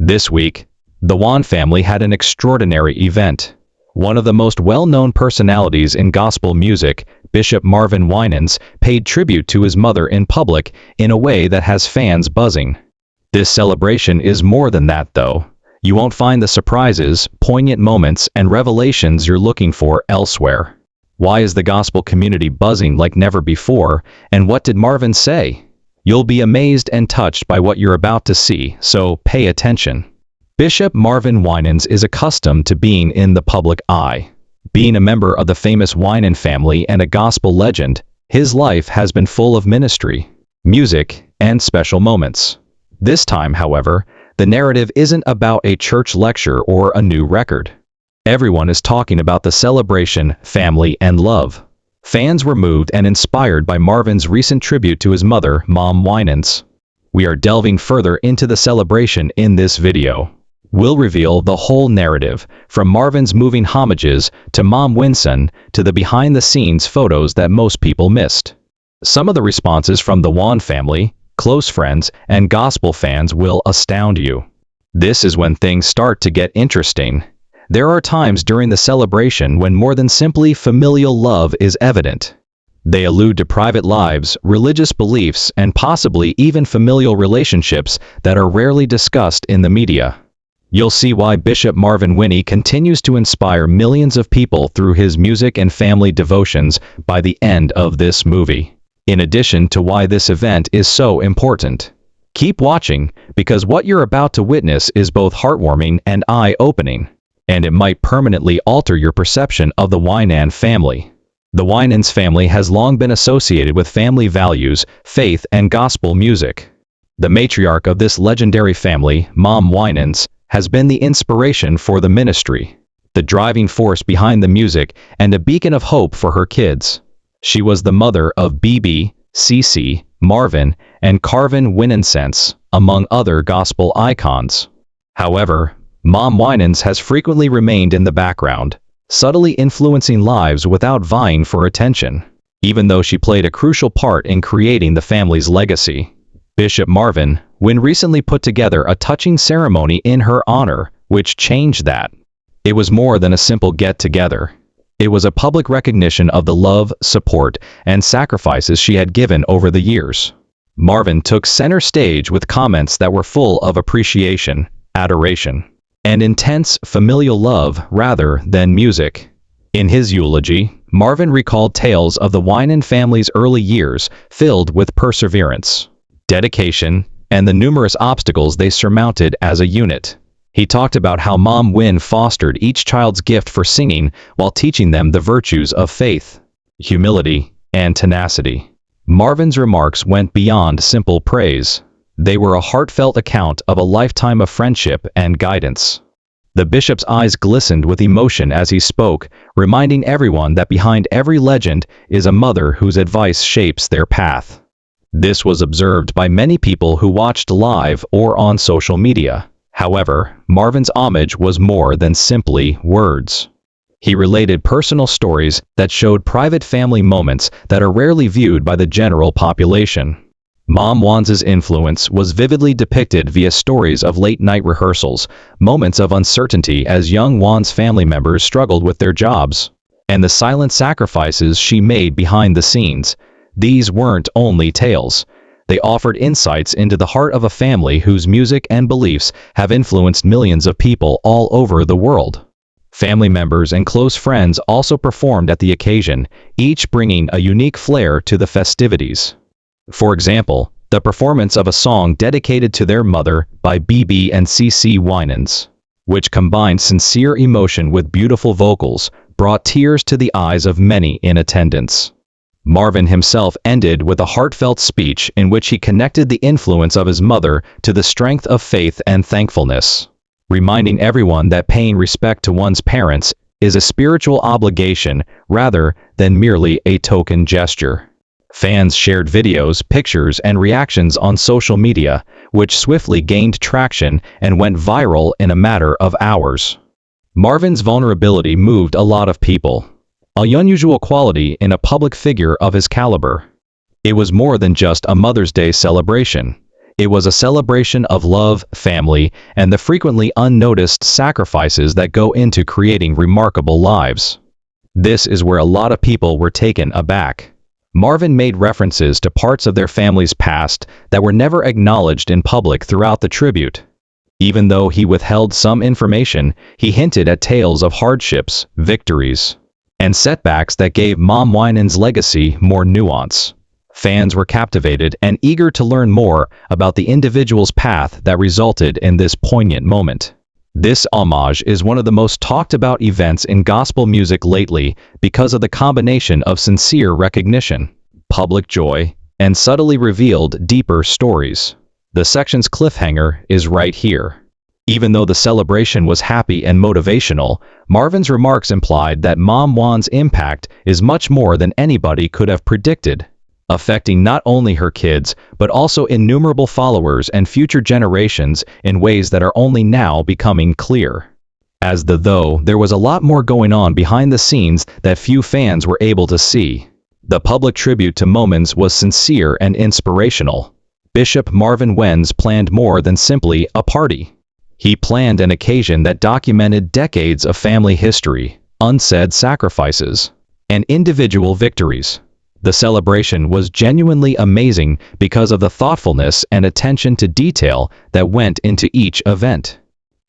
This week, the Wan family had an extraordinary event. One of the most well-known personalities in gospel music, Bishop Marvin Winans, paid tribute to his mother in public in a way that has fans buzzing. This celebration is more than that, though. You won't find the surprises, poignant moments, and revelations you're looking for elsewhere. Why is the gospel community buzzing like never before, and what did Marvin say? You'll be amazed and touched by what you're about to see, so pay attention. Bishop Marvin Winans is accustomed to being in the public eye. Being a member of the famous Winan family and a gospel legend, his life has been full of ministry, music, and special moments. This time, however, the narrative isn't about a church lecture or a new record. Everyone is talking about the celebration, family, and love. Fans were moved and inspired by Marvin's recent tribute to his mother, Mom Winans. We are delving further into the celebration in this video. We'll reveal the whole narrative, from Marvin's moving homages to Mom Winans to the behind-the-scenes photos that most people missed. Some of the responses from the Wan family, close friends, and gospel fans will astound you. This is when things start to get interesting. There are times during the celebration when more than simply familial love is evident. They allude to private lives, religious beliefs, and possibly even familial relationships that are rarely discussed in the media. You'll see why Bishop Marvin Winans continues to inspire millions of people through his music and family devotions by the end of this movie. In addition to why this event is so important. Keep watching, because what you're about to witness is both heartwarming and eye-opening, and it might permanently alter your perception of the Winans family. The Winans family has long been associated with family values, faith, and gospel music. The matriarch of this legendary family, Mom Winans, has been the inspiration for the ministry, the driving force behind the music, and a beacon of hope for her kids. She was the mother of BB, CC, Marvin, and Marvin Winans, among other gospel icons. However, Mom Winans has frequently remained in the background, subtly influencing lives without vying for attention, even though she played a crucial part in creating the family's legacy. Bishop Marvin Winans recently put together a touching ceremony in her honor, which changed that. It was more than a simple get-together. It was a public recognition of the love, support, and sacrifices she had given over the years. Marvin took center stage with comments that were full of appreciation, adoration, and intense familial love rather than music. In his eulogy, Marvin recalled tales of the Winans family's early years filled with perseverance, dedication, and the numerous obstacles they surmounted as a unit. He talked about how Mom Winans fostered each child's gift for singing while teaching them the virtues of faith, humility, and tenacity. Marvin's remarks went beyond simple praise. They were a heartfelt account of a lifetime of friendship and guidance. The bishop's eyes glistened with emotion as he spoke, reminding everyone that behind every legend is a mother whose advice shapes their path. This was observed by many people who watched live or on social media. However, Marvin's homage was more than simply words. He related personal stories that showed private family moments that are rarely viewed by the general population. Mom Winans' influence was vividly depicted via stories of late-night rehearsals, moments of uncertainty as young Winans family members struggled with their jobs, and the silent sacrifices she made behind the scenes. These weren't only tales. They offered insights into the heart of a family whose music and beliefs have influenced millions of people all over the world. Family members and close friends also performed at the occasion, each bringing a unique flair to the festivities. For example, the performance of a song dedicated to their mother by BB and CC Winans, which combined sincere emotion with beautiful vocals, brought tears to the eyes of many in attendance. Marvin himself ended with a heartfelt speech in which he connected the influence of his mother to the strength of faith and thankfulness, reminding everyone that paying respect to one's parents is a spiritual obligation rather than merely a token gesture. Fans shared videos, pictures, and reactions on social media, which swiftly gained traction and went viral in a matter of hours. Marvin's vulnerability moved a lot of people, an unusual quality in a public figure of his caliber. It was more than just a Mother's Day celebration. It was a celebration of love, family, and the frequently unnoticed sacrifices that go into creating remarkable lives. This is where a lot of people were taken aback. Marvin made references to parts of their family's past that were never acknowledged in public throughout the tribute. Even though he withheld some information, he hinted at tales of hardships, victories, and setbacks that gave Mom Winans' legacy more nuance. Fans were captivated and eager to learn more about the individual's path that resulted in this poignant moment. This homage is one of the most talked about events in gospel music lately because of the combination of sincere recognition, public joy, and subtly revealed deeper stories. The section's cliffhanger is right here. Even though the celebration was happy and motivational, Marvin's remarks implied that Mom Winans' impact is much more than anybody could have predicted, affecting not only her kids, but also innumerable followers and future generations in ways that are only now becoming clear. Though there was a lot more going on behind the scenes that few fans were able to see. The public tribute to Winans was sincere and inspirational. Bishop Marvin Winans planned more than simply a party. He planned an occasion that documented decades of family history, unsaid sacrifices, and individual victories. The celebration was genuinely amazing because of the thoughtfulness and attention to detail that went into each event.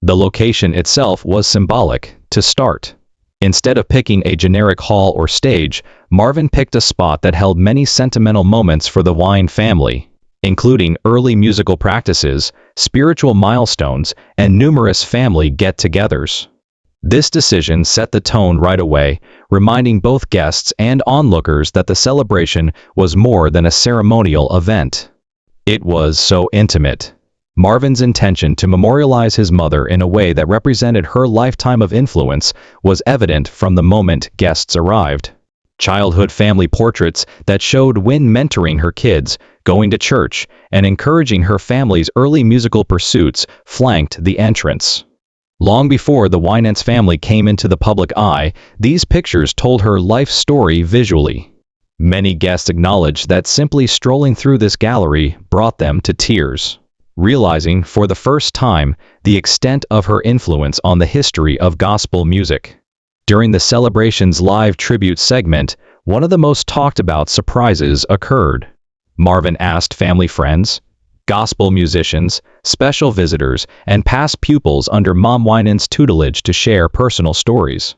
The location itself was symbolic, to start. Instead of picking a generic hall or stage, Marvin picked a spot that held many sentimental moments for the Wine family, including early musical practices, spiritual milestones, and numerous family get-togethers. This decision set the tone right away, reminding both guests and onlookers that the celebration was more than a ceremonial event. It was so intimate. Marvin's intention to memorialize his mother in a way that represented her lifetime of influence was evident from the moment guests arrived. Childhood family portraits that showed Win mentoring her kids, going to church, and encouraging her family's early musical pursuits flanked the entrance. Long before the Winans family came into the public eye, these pictures told her life story visually. Many guests acknowledged that simply strolling through this gallery brought them to tears, realizing for the first time the extent of her influence on the history of gospel music. During the celebration's live tribute segment, one of the most talked about surprises occurred. Marvin asked family friends, gospel musicians, special visitors, and past pupils under Mom Winans' tutelage to share personal stories.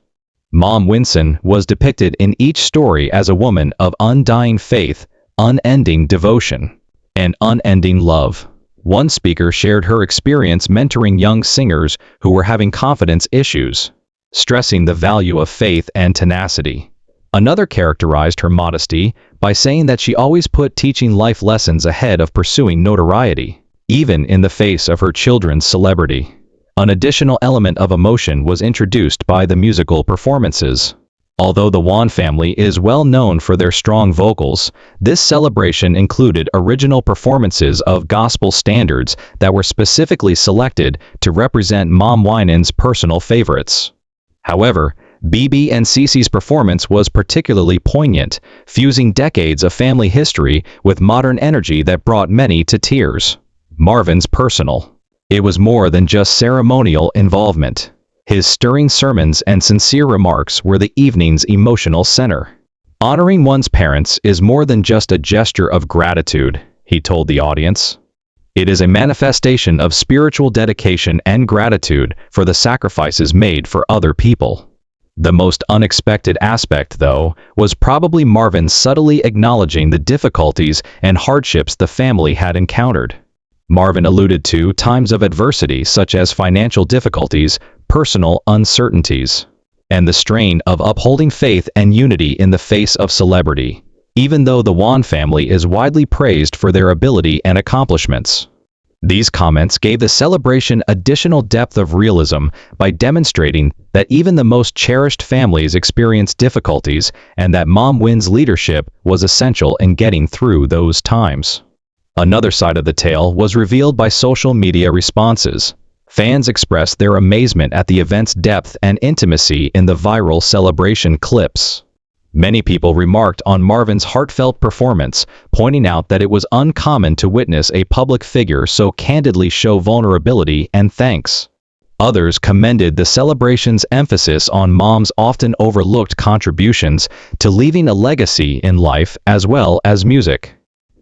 Mom Winans was depicted in each story as a woman of undying faith, unending devotion, and unending love. One speaker shared her experience mentoring young singers who were having confidence issues, stressing the value of faith and tenacity. Another characterized her modesty by saying that she always put teaching life lessons ahead of pursuing notoriety, even in the face of her children's celebrity. An additional element of emotion was introduced by the musical performances. Although the Wan family is well known for their strong vocals, this celebration included original performances of gospel standards that were specifically selected to represent Mom Winans' personal favorites. However, BB and Cece's performance was particularly poignant, fusing decades of family history with modern energy that brought many to tears. Marvin's personal. It was more than just ceremonial involvement. His stirring sermons and sincere remarks were the evening's emotional center. Honoring one's parents is more than just a gesture of gratitude, he told the audience. It is a manifestation of spiritual dedication and gratitude for the sacrifices made for other people. The most unexpected aspect, though, was probably Marvin subtly acknowledging the difficulties and hardships the family had encountered. Marvin alluded to times of adversity such as financial difficulties, personal uncertainties, and the strain of upholding faith and unity in the face of celebrity, even though the Wan family is widely praised for their ability and accomplishments. These comments gave the celebration additional depth of realism by demonstrating that even the most cherished families experience difficulties and that Mom Winans' leadership was essential in getting through those times. Another side of the tale was revealed by social media responses. Fans expressed their amazement at the event's depth and intimacy in the viral celebration clips. Many people remarked on Marvin's heartfelt performance, pointing out that it was uncommon to witness a public figure so candidly show vulnerability and thanks. Others commended the celebration's emphasis on Mom's often overlooked contributions to leaving a legacy in life as well as music.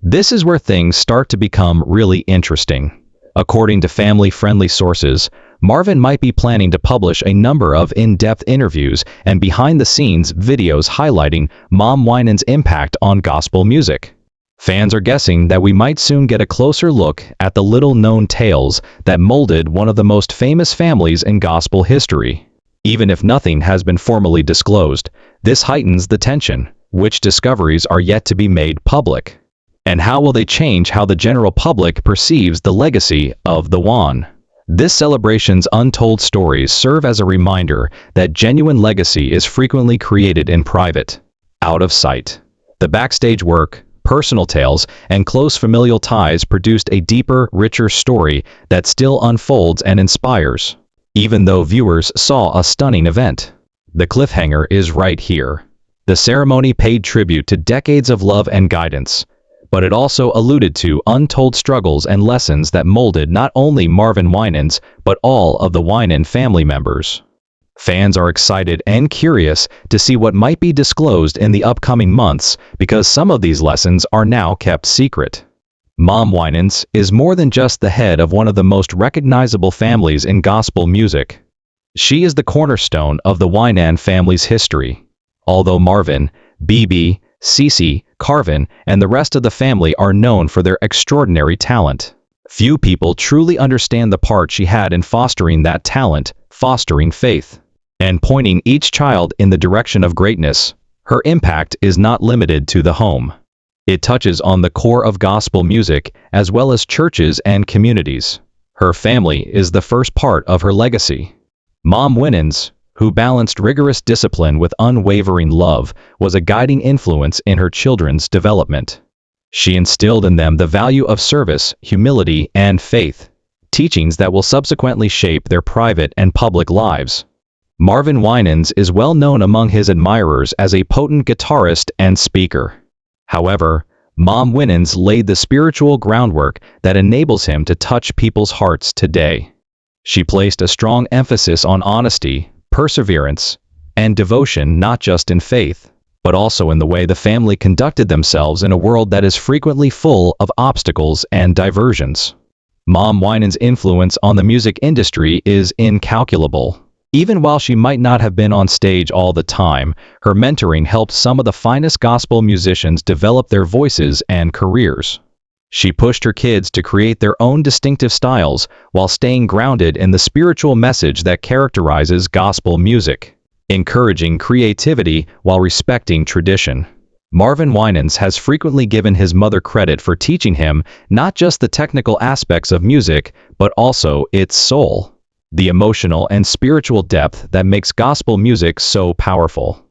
This is where things start to become really interesting. According to family-friendly sources, Marvin might be planning to publish a number of in-depth interviews and behind-the-scenes videos highlighting Mom Winans' impact on gospel music. Fans are guessing that we might soon get a closer look at the little-known tales that molded one of the most famous families in gospel history. Even if nothing has been formally disclosed, this heightens the tension. Which discoveries are yet to be made public? And how will they change how the general public perceives the legacy of the One? This celebration's untold stories serve as a reminder that genuine legacy is frequently created in private, out of sight. The backstage work, personal tales, and close familial ties produced a deeper, richer story that still unfolds and inspires, even though viewers saw a stunning event. The cliffhanger is right here. The ceremony paid tribute to decades of love and guidance, but it also alluded to untold struggles and lessons that molded not only Marvin Winans, but all of the Winan family members. Fans are excited and curious to see what might be disclosed in the upcoming months because some of these lessons are now kept secret. Mom Winans is more than just the head of one of the most recognizable families in gospel music. She is the cornerstone of the Winan family's history. Although Marvin, BB, Cece, Carvin, and the rest of the family are known for their extraordinary talent, few people truly understand the part she had in fostering that talent, fostering faith, and pointing each child in the direction of greatness. Her impact is not limited to the home. It touches on the core of gospel music as well as churches and communities. Her family is the first part of her legacy. Mom Winans, who balanced rigorous discipline with unwavering love, was a guiding influence in her children's development. She instilled in them the value of service, humility, and faith, teachings that will subsequently shape their private and public lives. Marvin Winans is well known among his admirers as a potent guitarist and speaker. However, Mom Winans laid the spiritual groundwork that enables him to touch people's hearts today. She placed a strong emphasis on honesty, perseverance, and devotion, not just in faith, but also in the way the family conducted themselves in a world that is frequently full of obstacles and diversions. Mom Winans' influence on the music industry is incalculable. Even while she might not have been on stage all the time, her mentoring helped some of the finest gospel musicians develop their voices and careers. She pushed her kids to create their own distinctive styles while staying grounded in the spiritual message that characterizes gospel music, encouraging creativity while respecting tradition. Marvin Winans has frequently given his mother credit for teaching him not just the technical aspects of music, but also its soul, the emotional and spiritual depth that makes gospel music so powerful.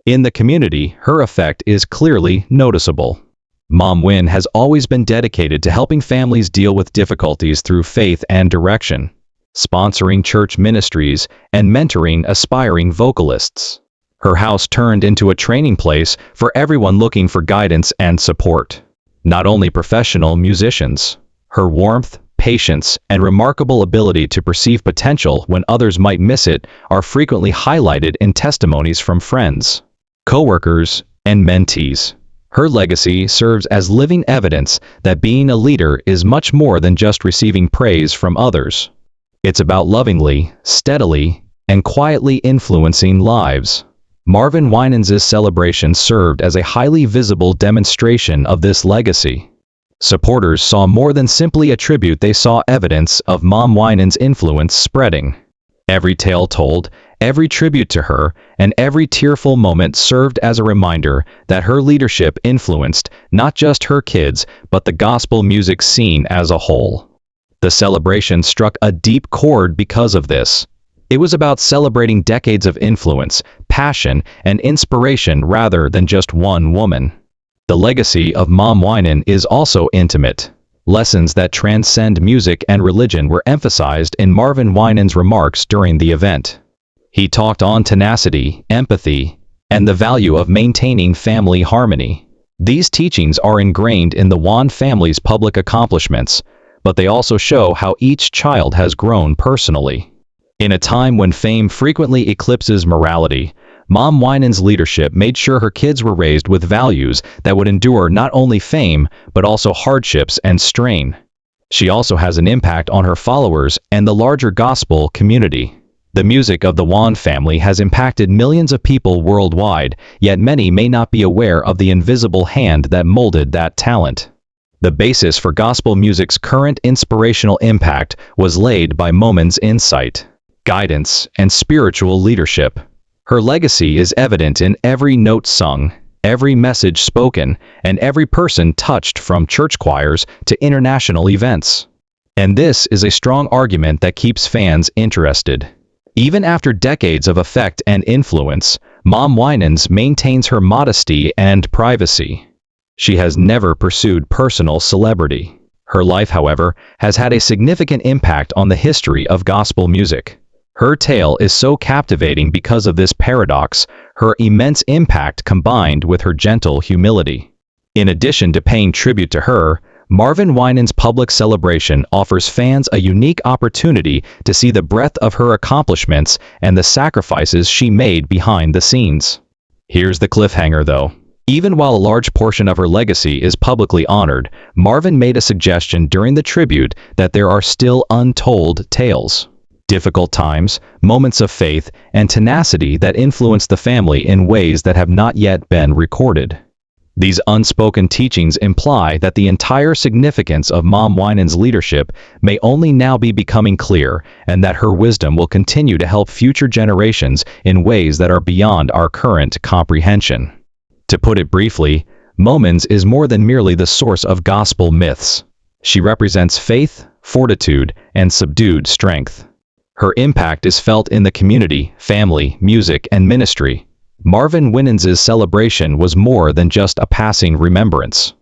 In the community, her effect is clearly noticeable. Mom Win has always been dedicated to helping families deal with difficulties through faith and direction, sponsoring church ministries and mentoring aspiring vocalists. Her house turned into a training place for everyone looking for guidance and support, not only professional musicians. Her warmth, patience, and remarkable ability to perceive potential when others might miss it are frequently highlighted in testimonies from friends, coworkers, and mentees. Her legacy serves as living evidence that being a leader is much more than just receiving praise from others. It's about lovingly, steadily, and quietly influencing lives. Marvin Winans' celebration served as a highly visible demonstration of this legacy. Supporters saw more than simply a tribute, they saw evidence of Mom Winans' influence spreading. Every tale told, every tribute to her, and every tearful moment served as a reminder that her leadership influenced not just her kids, but the gospel music scene as a whole. The celebration struck a deep chord because of this. It was about celebrating decades of influence, passion, and inspiration rather than just one woman. The legacy of Mom Winan is also intimate. Lessons that transcend music and religion were emphasized in Marvin Winans' remarks during the event. He talked on tenacity, empathy, and the value of maintaining family harmony. These teachings are ingrained in the Wan family's public accomplishments, but they also show how each child has grown personally. In a time when fame frequently eclipses morality, Mom Winans' leadership made sure her kids were raised with values that would endure not only fame, but also hardships and strain. She also has an impact on her followers and the larger gospel community. The music of the Wan family has impacted millions of people worldwide, yet many may not be aware of the invisible hand that molded that talent. The basis for gospel music's current inspirational impact was laid by Momin's insight, guidance, and spiritual leadership. Her legacy is evident in every note sung, every message spoken, and every person touched, from church choirs to international events. And this is a strong argument that keeps fans interested. Even after decades of effect and influence, Mom Winans maintains her modesty and privacy. She has never pursued personal celebrity. Her life, however, has had a significant impact on the history of gospel music. Her tale is so captivating because of this paradox, her immense impact combined with her gentle humility. In addition to paying tribute to her, Marvin Winans' public celebration offers fans a unique opportunity to see the breadth of her accomplishments and the sacrifices she made behind the scenes. Here's the cliffhanger, though. Even while a large portion of her legacy is publicly honored, Marvin made a suggestion during the tribute that there are still untold tales. Difficult times, moments of faith, and tenacity that influenced the family in ways that have not yet been recorded. These unspoken teachings imply that the entire significance of Mom Winans' leadership may only now be becoming clear, and that her wisdom will continue to help future generations in ways that are beyond our current comprehension. To put it briefly, Momins is more than merely the source of gospel myths. She represents faith, fortitude, and subdued strength. Her impact is felt in the community, family, music, and ministry. Marvin Winans' celebration was more than just a passing remembrance.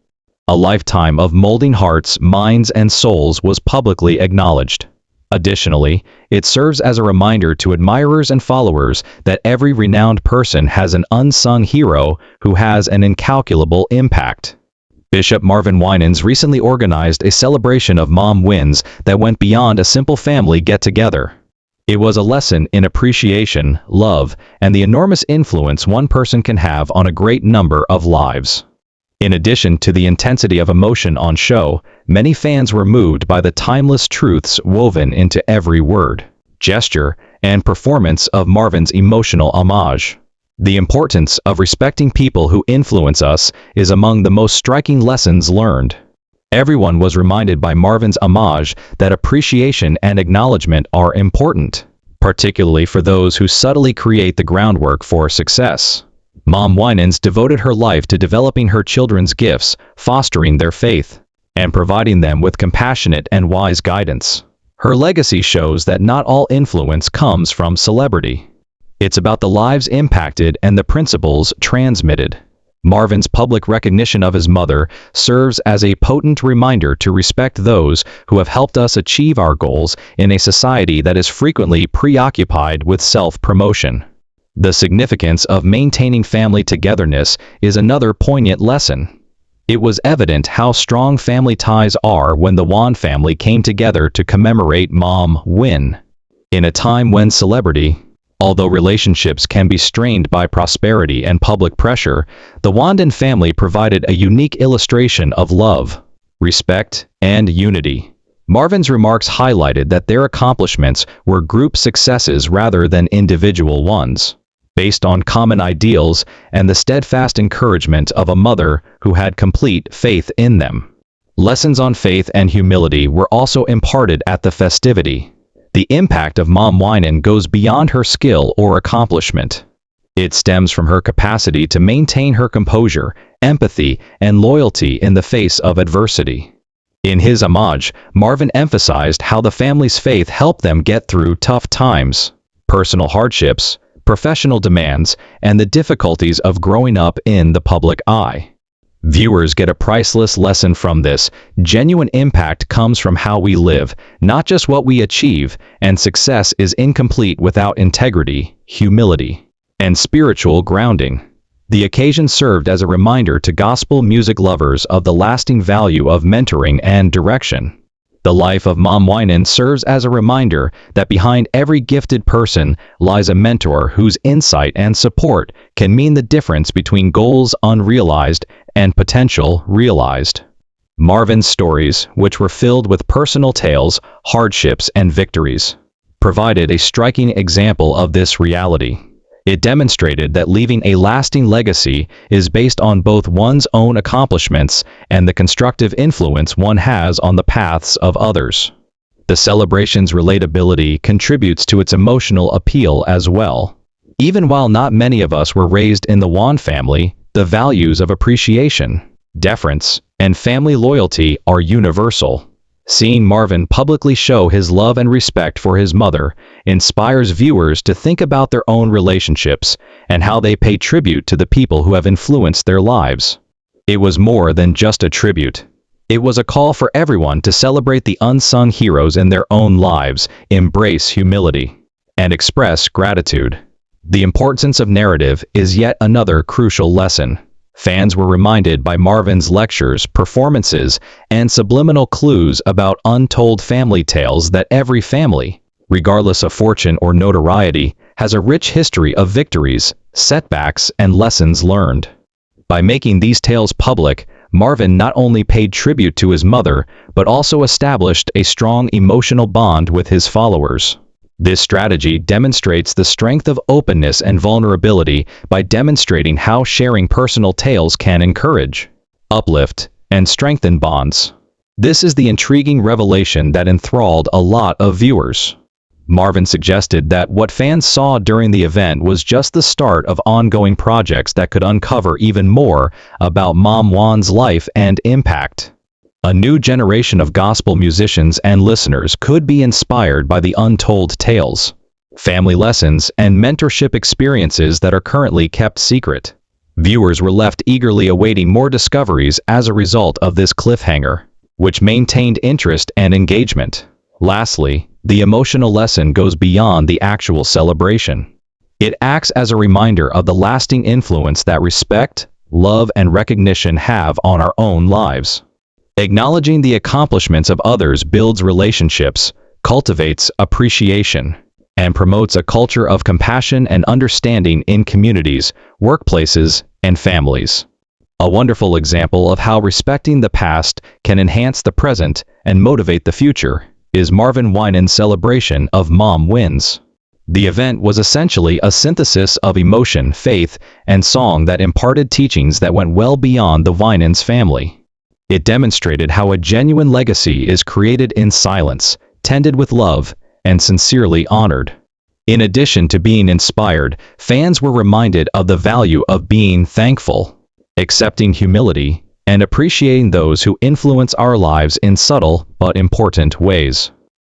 A lifetime of molding hearts, minds, and souls was publicly acknowledged. Additionally, it serves as a reminder to admirers and followers that every renowned person has an unsung hero who has an incalculable impact. Bishop Marvin Winans recently organized a celebration of Mom Wins that went beyond a simple family get-together. It was a lesson in appreciation, love, and the enormous influence one person can have on a great number of lives. In addition to the intensity of emotion on show, many fans were moved by the timeless truths woven into every word, gesture, and performance of Marvin's emotional homage. The importance of respecting people who influence us is among the most striking lessons learned. Everyone was reminded by Marvin's homage that appreciation and acknowledgement are important, particularly for those who subtly create the groundwork for success. Mom Winans devoted her life to developing her children's gifts, fostering their faith, and providing them with compassionate and wise guidance. Her legacy shows that not all influence comes from celebrity. It's about the lives impacted and the principles transmitted. Marvin's public recognition of his mother serves as a potent reminder to respect those who have helped us achieve our goals in a society that is frequently preoccupied with self-promotion. The significance of maintaining family togetherness is another poignant lesson. It was evident how strong family ties are when the Wan family came together to commemorate Mom Win. In a time when celebrity, although relationships can be strained by prosperity and public pressure, the Winans family provided a unique illustration of love, respect, and unity. Marvin's remarks highlighted that their accomplishments were group successes rather than individual ones, based on common ideals and the steadfast encouragement of a mother who had complete faith in them. Lessons on faith and humility were also imparted at the festivity. The impact of Mom Winans goes beyond her skill or accomplishment. It stems from her capacity to maintain her composure, empathy, and loyalty in the face of adversity. In his homage, Marvin emphasized how the family's faith helped them get through tough times, personal hardships, professional demands, and the difficulties of growing up in the public eye. Viewers get a priceless lesson from this. Genuine impact comes from how we live, not just what we achieve, and success is incomplete without integrity, humility, and spiritual grounding. The occasion served as a reminder to gospel music lovers of the lasting value of mentoring and direction. The life of Mom Winans serves as a reminder that behind every gifted person lies a mentor whose insight and support can mean the difference between goals unrealized and potential realized. Marvin's stories, which were filled with personal tales, hardships, and victories, provided a striking example of this reality. It demonstrated that leaving a lasting legacy is based on both one's own accomplishments and the constructive influence one has on the paths of others. The celebration's relatability contributes to its emotional appeal as well. Even while not many of us were raised in the Wan family, the values of appreciation, deference, and family loyalty are universal. Seeing Marvin publicly show his love and respect for his mother inspires viewers to think about their own relationships and how they pay tribute to the people who have influenced their lives. It was more than just a tribute. It was a call for everyone to celebrate the unsung heroes in their own lives, embrace humility, and express gratitude. The importance of narrative is yet another crucial lesson. Fans were reminded by Marvin's lectures, performances, and subliminal clues about untold family tales that every family, regardless of fortune or notoriety, has a rich history of victories, setbacks, and lessons learned. By making these tales public, Marvin not only paid tribute to his mother, but also established a strong emotional bond with his followers. This strategy demonstrates the strength of openness and vulnerability by demonstrating how sharing personal tales can encourage, uplift, and strengthen bonds. This is the intriguing revelation that enthralled a lot of viewers. Marvin suggested that what fans saw during the event was just the start of ongoing projects that could uncover even more about Mom Winans' life and impact. A new generation of gospel musicians and listeners could be inspired by the untold tales, family lessons, and mentorship experiences that are currently kept secret. Viewers were left eagerly awaiting more discoveries as a result of this cliffhanger, which maintained interest and engagement. Lastly, the emotional lesson goes beyond the actual celebration. It acts as a reminder of the lasting influence that respect, love, and recognition have on our own lives. Acknowledging the accomplishments of others builds relationships, cultivates appreciation, and promotes a culture of compassion and understanding in communities, workplaces, and families. A wonderful example of how respecting the past can enhance the present and motivate the future is Marvin Winans' celebration of Mom Wins. The event was essentially a synthesis of emotion, faith, and song that imparted teachings that went well beyond the Winans family. It demonstrated how a genuine legacy is created in silence, tended with love, and sincerely honored. In addition to being inspired, fans were reminded of the value of being thankful, accepting humility, and appreciating those who influence our lives in subtle but important ways.